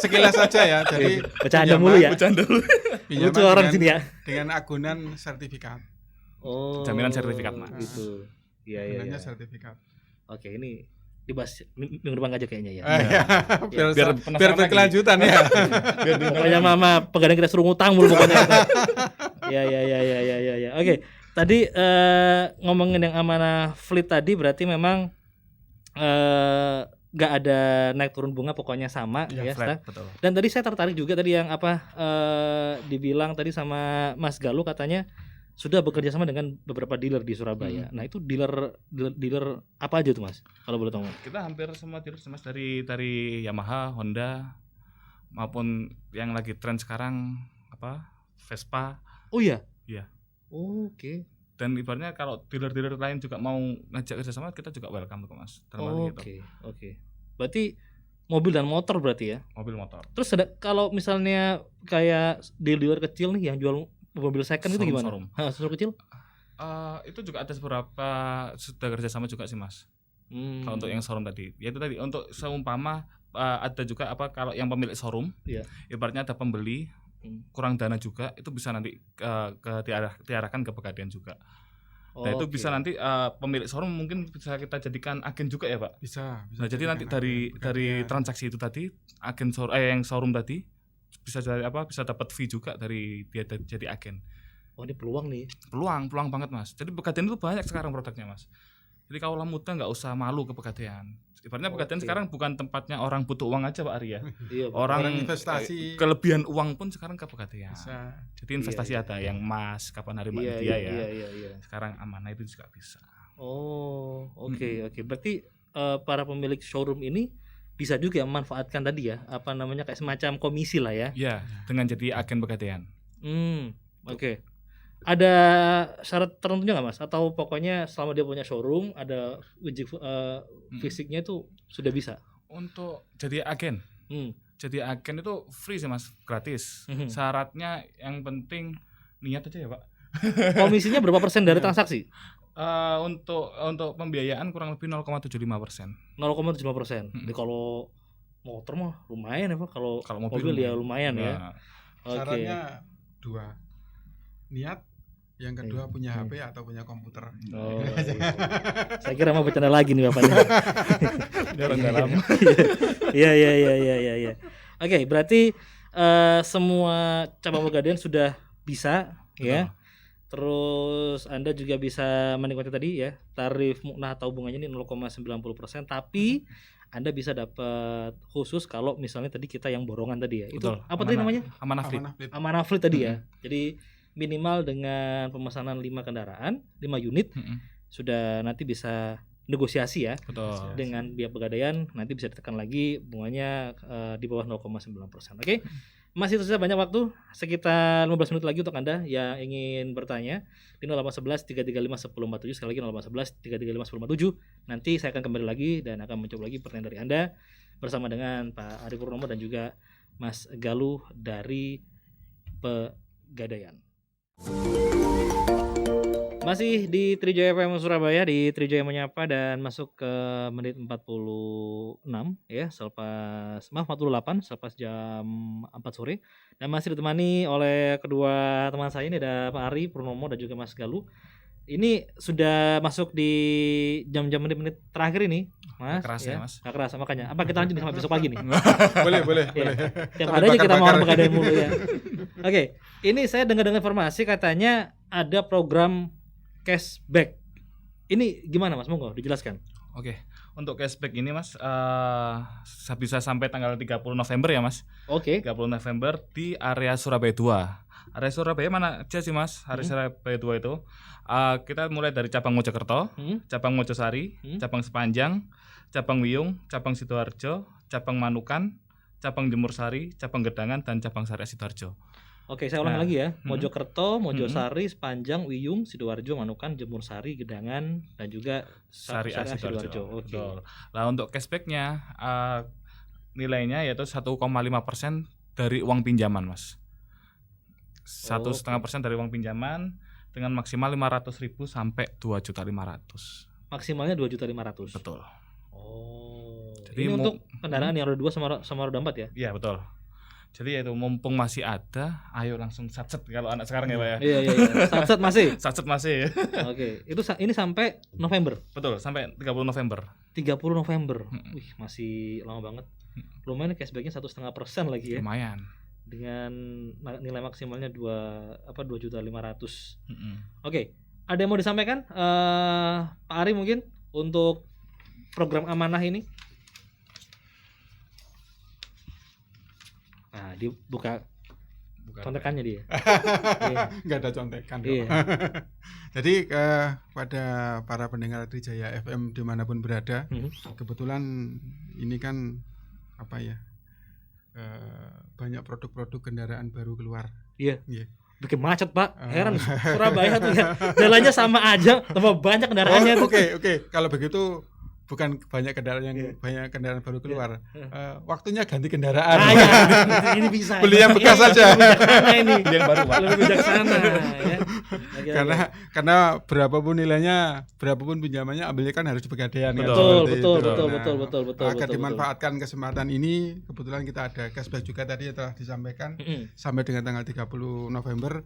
Sekilas saja ya. Jadi bercanda mulu ya. Bercanda dulu. Lucu orang sini ya. Dengan agunan sertifikat. Oh. Jaminan sertifikat, Mas. Gitu. Iya. Agunannya sertifikat. Oke, ini dibahas minggu depan aja kayaknya ya. Biar berkelanjutan ya. Pokoknya Mama Pegadaian kita suruh ngutang mulu pokoknya. Ya. Oke. Tadi ngomongin yang amanah fleet tadi berarti memang nggak ada naik turun bunga, pokoknya sama ya. Flat, betul. Dan tadi saya tertarik juga tadi yang dibilang tadi sama Mas Galuh, katanya sudah bekerja sama dengan beberapa dealer di Surabaya. Nah itu dealer apa aja tuh Mas? Kalau boleh tahu. Kita hampir semua dealer Mas, dari Yamaha, Honda maupun yang lagi tren sekarang Vespa. Oh iya. Iya. Oh, oke. Dan ibaratnya kalau dealer-dealer lain juga mau ngajak kerjasama, kita juga welcome kok Mas. Oke. Berarti mobil dan motor berarti ya? Mobil motor. Terus ada kalau misalnya kayak dealer kecil nih yang jual mobil second itu gimana? Showroom kecil? Itu juga ada beberapa sudah kerjasama juga sih Mas. Kalau untuk yang showroom tadi, ya itu tadi untuk seumpama ada juga kalau yang pemilik showroom, ibaratnya ada pembeli kurang dana juga, itu bisa nanti diarahkan ke Pegadaian juga. Nah itu bisa nanti pemilik showroom mungkin bisa kita jadikan agen juga ya Pak. Bisa. Nah jadi nanti dari transaksi itu tadi agen yang showroom tadi bisa dapat fee juga dari dia jadi agen. Oh, ini peluang nih. Peluang banget Mas. Jadi Pegadaian itu banyak sekarang produknya Mas. Jadi kalau muda nggak usah malu ke Pegadaian. Ibaratnya Pegadaian sekarang bukan tempatnya orang butuh uang aja Pak Ari ya. Iya, orang investasi, kelebihan uang pun sekarang ke Pegadaian. Bisa. Jadi investasi ada yang emas, kapan hari Mbak Lydia ya. Sekarang amanah itu juga bisa. Oh, oke. Berarti para pemilik showroom ini bisa juga memanfaatkan tadi ya, kayak semacam komisi lah ya. Iya, dengan jadi agen Pegadaian. Oke. Ada syarat tertentunya nggak Mas? Atau pokoknya selama dia punya showroom, ada fisiknya itu sudah bisa? Untuk jadi agen, jadi agen itu free sih Mas, gratis. Syaratnya yang penting niat aja ya Pak. Komisinya berapa persen dari transaksi? Untuk pembiayaan kurang lebih 0,75%. 0,75%. Jadi kalau motor mah lumayan ya Pak. Kalau mobil ya lumayan ya. Syaratnya 2, niat. Yang kedua punya HP atau punya komputer. Oh, saya kira mau bercanda lagi nih Bapaknya. Orang dalam. Iya. Oke, berarti semua cabang Pegadaian sudah bisa ya. Terus Anda juga bisa menikmati tadi ya tarif muknah atau bunganya ini 0,90%, tapi Anda bisa dapat khusus kalau misalnya tadi kita yang borongan tadi ya. Itu apa tadi namanya? Amanah Fleet tadi ya. Jadi minimal dengan pemesanan 5 kendaraan, 5 unit, sudah nanti bisa negosiasi ya. Betul. Dengan pihak Pegadaian, nanti bisa ditekan lagi bunganya di bawah 0,9%. Oke. Masih tersisa banyak waktu, sekitar 15 menit lagi untuk Anda yang ingin bertanya di 0811 335 1047, sekali lagi 0811 335 1047. Nanti saya akan kembali lagi dan akan mencoba lagi pertanyaan dari Anda bersama dengan Pak Ari Purnomo dan juga Mas Galuh dari Pegadaian. Masih di Trijaya FM Surabaya, di Trijaya Menyapa, dan masuk ke menit 46 ya, 48 selepas jam 4 sore, dan masih ditemani oleh kedua teman saya ini, ada Pak Ari Purnomo dan juga Mas Galuh. Ini sudah masuk di jam-jam menit-menit terakhir ini, Mas. Keras ya, Mas. Gak kerasa, makanya. Apa kita lanjut sampai besok pagi nih? boleh. Tiap hari aja kita mau Pegadaian mulu ya. Oke, ini saya dengar informasi katanya ada program cashback. Ini gimana Mas? Monggo dijelaskan. Oke. Untuk cashback ini Mas bisa sampai tanggal 30 November ya Mas. Oke. 30 November di area Surabaya 2. Area Surabaya mana aja sih Mas? Area Surabaya 2 itu kita mulai dari cabang Mojokerto, cabang Mojosari, cabang Sepanjang, cabang Wiyung, cabang Sidoarjo, cabang Manukan, cabang Jemursari, cabang Gedangan, dan cabang Sari Sidoarjo. Oke, saya ulang lagi ya. Mojokerto, Mojosari, Sepanjang, Wiyung, Sidoarjo, Manukan, Jemursari, Gedangan, dan juga Sari Sidoarjo. Oke. Nah, untuk cashbacknya nilainya yaitu 1,5% dari uang pinjaman, Mas. 1,5% dari uang pinjaman dengan maksimal 500.000 sampai 2.500.000. Maksimalnya 2.500.000. Betul. Oh. Jadi ini untuk kendaraan yang roda 2 sama roda 4 ya? Iya, betul. Jadi itu mumpung masih ada, ayo langsung satset kalau anak sekarang ya Pak ya. Iya. Satset masih. Satset masih. Oke, itu ini sampai November. Betul, sampai 30 November. 30 November. Wih, masih lama banget. Lumayan cashbacknya 1,5% lagi ya. Lumayan. Dengan nilai maksimalnya 2.500.000. Oke, ada yang mau disampaikan Pak Ari mungkin untuk program amanah ini? Nah, dibuka contekannya dia. Nggak ada contekan. Iya. Jadi pada para pendengar Trijaya FM dimanapun berada, kebetulan ini kan banyak produk-produk kendaraan baru keluar. Iya. Bikin macet Pak. Heran Surabaya tuh ya. Jalannya sama aja, tambah banyak kendaraannya. Oke. Kalau begitu bukan banyak kendaraan baru keluar. Waktunya ganti kendaraan. Ini bisa. Beli yang bekas saja. Ini yang baru Pak. Lebih bijaksana ya. Karena berapapun nilainya, berapapun pinjamannya, ambilnya kan harus di Pegadaian. Betul. Agar dimanfaatkan kesempatan ini, kebetulan kita ada cashback juga tadi yang telah disampaikan sampai dengan tanggal 30 November.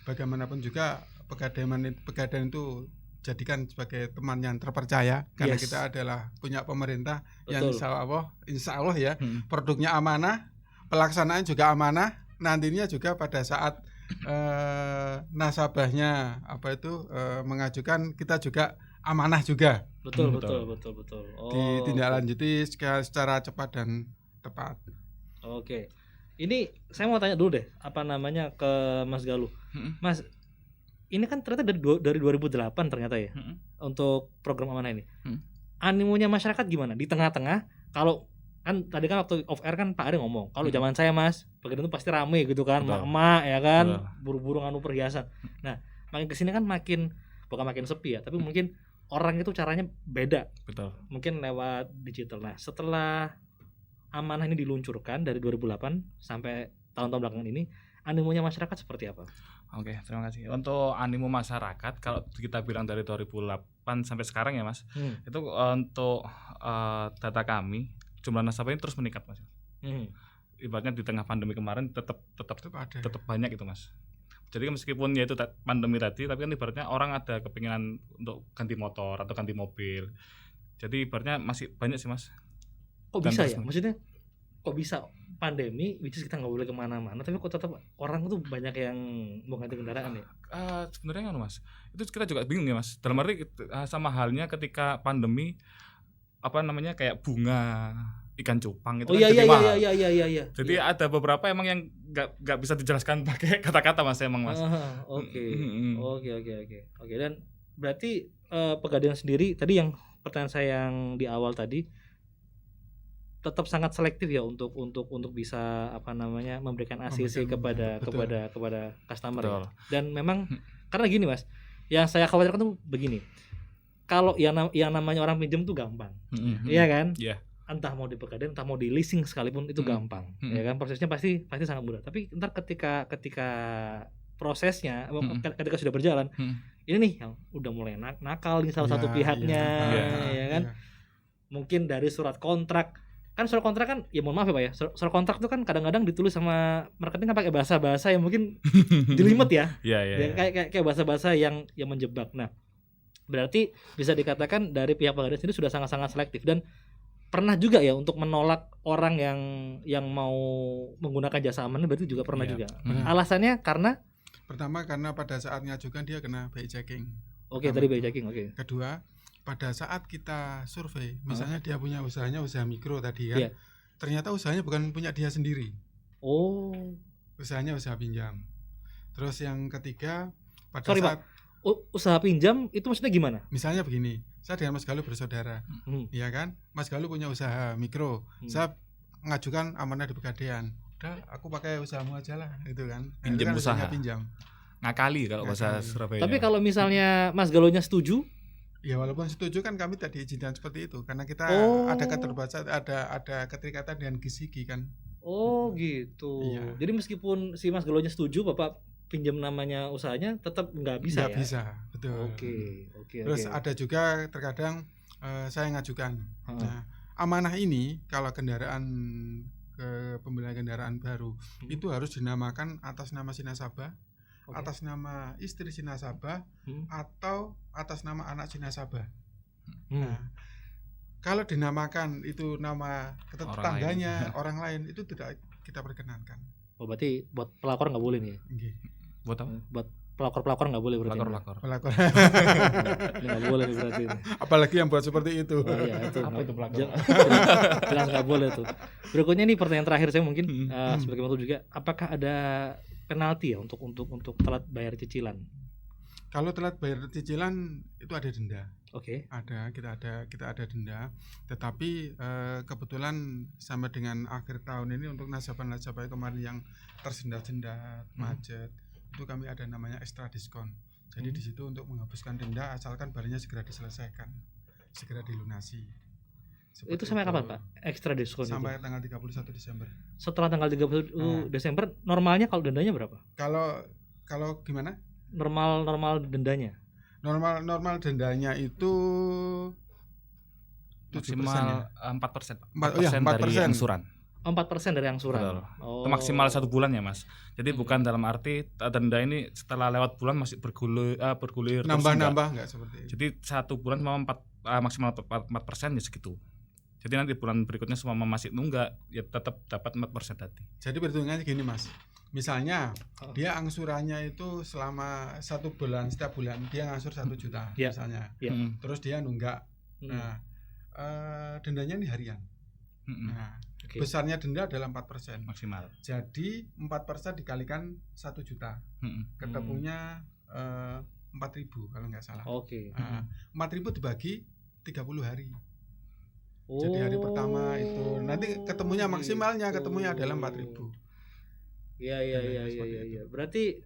Bagaimanapun juga Pegadaian itu jadikan sebagai teman yang terpercaya karena kita adalah punya pemerintah yang insya Allah ya produknya amanah, pelaksanaan juga amanah, nantinya juga pada saat nasabahnya mengajukan kita juga amanah juga. Betul. Ditindaklanjuti secara cepat dan tepat. Oke. Ini saya mau tanya dulu deh ke Mas Galuh. Mas, ini kan ternyata dari 2008 ternyata ya untuk program amanah ini. Animonya masyarakat gimana? Di tengah-tengah, kalau kan tadi kan waktu off air kan Pak Ari ngomong, kalau zaman saya Mas, Pegadaian itu pasti rame gitu kan, emak-emak ya kan, buru-buru nganu perhiasan. Nah, makin kesini kan bukan makin sepi ya, tapi mungkin orang itu caranya beda. Betul. Mungkin lewat digital. Nah, setelah amanah ini diluncurkan dari 2008 sampai tahun-tahun belakangan ini, animonya masyarakat seperti apa? Oke, terima kasih. Untuk animo masyarakat, kalau kita bilang dari 2008 sampai sekarang ya Mas, itu untuk data kami, jumlah nasabah ini terus meningkat Mas. Ibaratnya di tengah pandemi kemarin tetap banyak itu Mas. Jadi meskipun ya itu pandemi tadi, tapi kan ibaratnya orang ada kepinginan untuk ganti motor atau ganti mobil. Jadi ibaratnya masih banyak sih Mas. Kok bisa ya? Maksudnya kok bisa pandemi, which is kita nggak boleh kemana-mana, tapi kok tetap orang tuh banyak yang mau ganti kendaraan ya? Sebenarnya kan Mas, itu kita juga bingung ya Mas. Dalam arti sama halnya ketika pandemi, kayak bunga ikan cupang itu mahal. Iya. Jadi ada beberapa emang yang nggak bisa dijelaskan pakai kata-kata Mas emang Mas. Oke. Dan berarti Pegadaian sendiri tadi yang pertanyaan saya yang di awal tadi, tetap sangat selektif ya untuk bisa memberikan ACC kepada customer ya. Dan memang karena gini Mas, yang saya khawatirkan tuh begini, kalau yang namanya orang pinjam tuh gampang, iya kan? Entah mau di Pegadaian, entah mau di leasing sekalipun itu gampang, ya kan? Prosesnya pasti sangat mudah. Tapi ntar ketika prosesnya, ketika sudah berjalan, ini nih yang udah mulai nakal nih salah satu pihaknya, ya kan? Mungkin dari surat kontrak. Kan surat kontrak kan, ya mohon maaf ya Pak ya, surat kontrak itu kan kadang-kadang ditulis sama marketing kan pakai bahasa-bahasa yang mungkin jelimet ya. Kayak bahasa-bahasa yang menjebak. Nah, berarti bisa dikatakan dari pihak Pegadaian sendiri sudah sangat-sangat selektif dan pernah juga ya untuk menolak orang yang mau menggunakan jasa amanah, berarti juga pernah juga. Alasannya karena? Pertama karena pada saat ngajukan dia kena BI checking. Oke, tadi BI checking, oke. Kedua, pada saat kita survei, misalnya dia punya usahanya usaha mikro tadi kan, ternyata usahanya bukan punya dia sendiri. Usahanya usaha pinjam. Terus yang ketiga, pada saat usaha pinjam itu maksudnya gimana? Misalnya begini, saya dengan Mas Galuh bersaudara, ya kan? Mas Galuh punya usaha mikro, saya mengajukan amanah di Pegadaian. Udah, aku pakai usahamu aja lah, gitu kan? Pinjam usaha. Pinjam. Ngakali kalau bahasa Surabaya. Tapi kalau misalnya Mas Galuhnya setuju? Ya walaupun setuju kan kami tidak diizinkan seperti itu karena kita ada keterbatasan, ada keterikatan dengan gigi kan. Gitu. Iya. Jadi meskipun si Mas Galuhnya setuju, Bapak pinjam namanya usahanya tetap nggak bisa. Nggak bisa, betul. Oke. Terus ada juga terkadang saya ngajukan. Nah, amanah ini kalau pembelian kendaraan baru itu harus dinamakan atas nama si nasabah. Atas nama istri si nasabah atau atas nama anak si nasabah. Nah, kalau dinamakan itu nama tetangganya orang lain itu tidak kita perkenankan. Berarti buat pelakor nggak boleh nih ya? Buat apa? Buat pelakor nggak boleh berarti. Pelakor. Nggak boleh berarti. Apalagi yang buat seperti itu. Iya, itu. Apa itu pelakor? Jelas nggak boleh tuh. Berikutnya nih pertanyaan terakhir saya mungkin sebagai penutup juga, apakah ada penalti ya untuk telat bayar cicilan? Kalau telat bayar cicilan itu ada denda. Oke. Kita ada denda. Tetapi kebetulan sampai dengan akhir tahun ini untuk nasabah-nasabah kemarin yang tersendat-sendat, macet, itu kami ada namanya extra diskon. Jadi di situ untuk menghapuskan denda asalkan barangnya segera diselesaikan, segera dilunasi. Seperti itu sampai kapan Pak? Extra diskon sampai itu? Tanggal 31 Desember. Setelah tanggal 31 Desember normalnya kalau dendanya berapa? Kalau gimana? Normal dendanya. Normal dendanya itu maksimal 4%. 4% dari angsuran. 4% dari angsuran. Itu maksimal 1 bulan ya Mas. Jadi bukan dalam arti denda ini setelah lewat bulan masih bergulir nambah enggak seperti itu. Jadi 1 bulan maksimal 4% ya segitu. Jadi nanti bulan berikutnya semua masih nunggak ya tetap dapat 4% tadi. Jadi perhitungannya gini Mas. Misalnya dia angsurannya itu selama 1 bulan, setiap bulan dia ngangsur 1 juta misalnya. Terus dia nunggak. Nah, dendanya ini harian. Nah, besarnya denda adalah 4% maksimal. Jadi 4% dikalikan 1 juta. Ketemunya 4.000 kalau nggak salah. 4.000 dibagi 30 hari. Jadi hari pertama itu nanti ketemunya maksimalnya ketemunya adalah 4.000. Iya. Berarti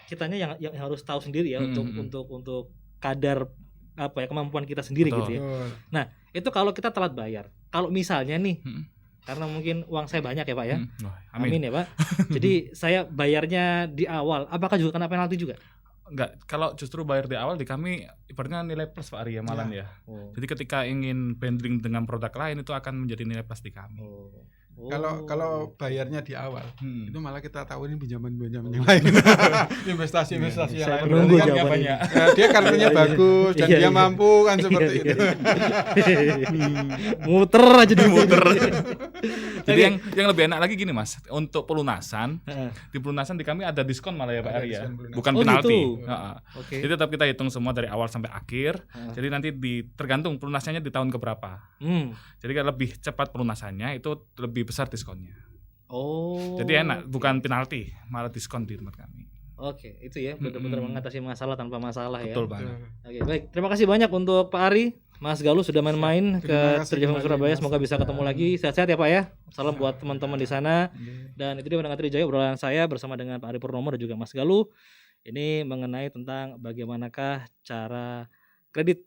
kitanya yang harus tahu sendiri ya untuk kadar apa ya kemampuan kita sendiri. Betul. Gitu ya. Nah, itu kalau kita telat bayar. Kalau misalnya nih karena mungkin uang saya banyak ya Pak ya. Amin ya Pak. Jadi saya bayarnya di awal, apakah juga kena penalti juga? Enggak, kalau justru bayar di awal di kami ibaratnya nilai plus Pak Arya malam ya. Jadi ketika ingin bundling dengan produk lain itu akan menjadi nilai plus di kami. Kalau bayarnya di awal itu malah kita tahu ini pinjaman yang lain. investasi yang lain. Menunggu jawabannya. Dia kartunya bagus dan dia mampu kan seperti itu. Muter aja dimuter. Jadi yang lebih enak lagi gini Mas, untuk pelunasan di kami ada diskon malah ya Pak Arya, bukan penalti. Gitu. Jadi tetap kita hitung semua dari awal sampai akhir. Jadi nanti tergantung pelunasannya di tahun keberapa. Jadi kalau lebih cepat pelunasannya itu lebih besar diskonnya. Jadi enak, bukan penalti, malah diskon di tempat kami. Oke, itu ya benar-benar mengatasi masalah tanpa masalah. Betul, ya. Betul banget. Oke, baik. Terima kasih banyak untuk Pak Ari, Mas Galuh sudah main-main ke Trijaya Surabaya. Semoga bisa ketemu lagi. Sehat-sehat ya Pak ya. Salam buat teman-teman di sana. Dan itu dia pendengar Trijaya obrolan saya bersama dengan Pak Ari Purnomo dan juga Mas Galuh. Ini mengenai tentang bagaimanakah cara kredit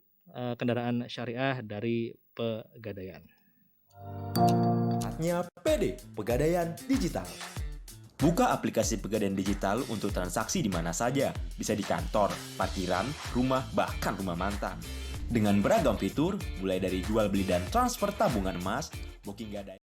kendaraan syariah dari Pegadaian. Saatnya PD, Pegadaian Digital. Buka aplikasi Pegadaian Digital untuk transaksi di mana saja. Bisa di kantor, parkiran, rumah, bahkan rumah mantan. Dengan beragam fitur, mulai dari jual beli dan transfer tabungan emas, booking gadai.